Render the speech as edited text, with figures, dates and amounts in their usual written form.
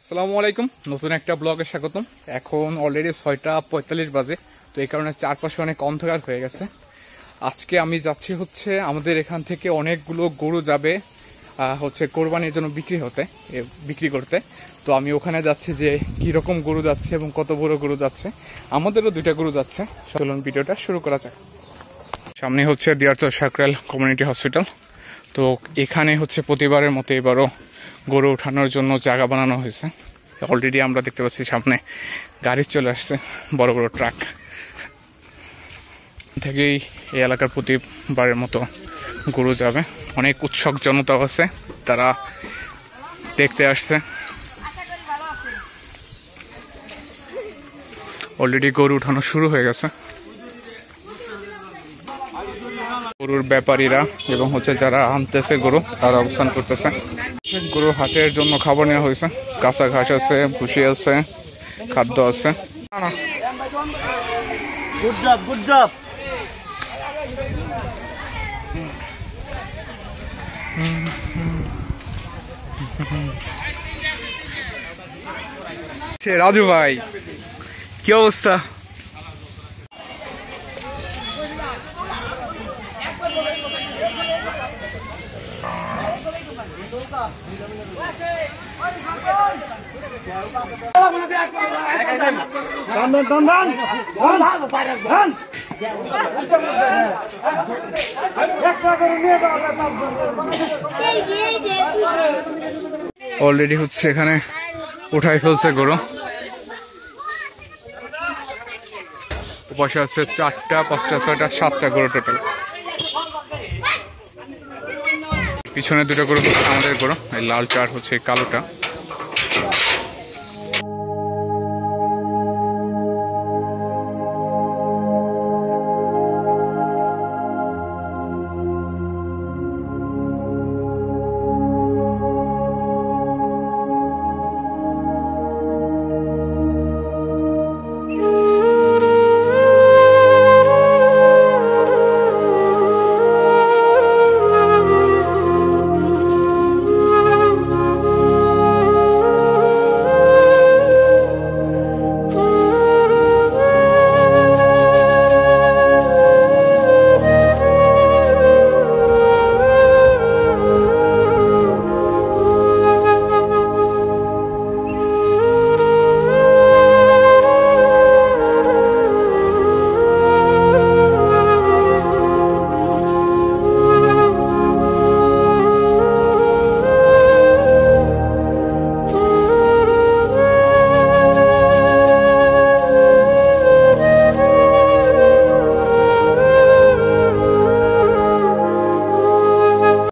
আসসালামু আলাইকুম, নতুন একটা ব্লগে স্বাগতম। এখন অলরেডি 6:45 বাজে, তো এই কারণে চারপাশে অনেক অন্ধকার হয়ে গেছে। আজকে আমি যাচ্ছি হচ্ছে আমাদের এখান থেকে অনেকগুলো গরু যাবে হচ্ছে কোরবানির জন্য বিক্রি করতে। তো আমি ওখানে যাচ্ছি যে কিরকম গরু যাচ্ছে এবং কত বড় গরু যাচ্ছে। আমাদেরও 2টা গরু যাচ্ছে। চলুন ভিডিওটা শুরু করা যাক। সামনে হচ্ছে দিয়ারচর সার্কেল কমিউনিটি হসপিটাল। তো এখানে হচ্ছে প্রতিবারের মতো এবারও গরু ওঠানোর জন্য জায়গা বানানো হয়েছে। অলরেডি আমরা দেখতে পাচ্ছি সামনে গাড়ি চলে আসছে, বড় বড় ট্রাক থেকেই এই এলাকার প্রতিবারের মতো গরু যাবে। অনেক উৎসুক জনতাও আছে, তারা দেখতে আসছে। অলরেডি গরু উঠানো শুরু হয়ে গেছে। গরুর ব্যাপারীরা এবং হচ্ছে যারা আনতেছে গরু তারা অবস্থান করতেছে। গরুর হাটের জন্য খাবার নেওয়া হয়েছে, কাঁচা ঘাস আছে, ভুসি আছে, খাদ্য আছে। রাজু ভাই, কি অবস্থা? অলরেডি হচ্ছে এখানে উঠাই ফেলছে গরু। পাশে আছে 4টা, 5টা, 6টা, 7টা গরু টোটাল। পিছনে 2টা গরু আমাদের গরু, এই লালটা আর হচ্ছে কালোটা।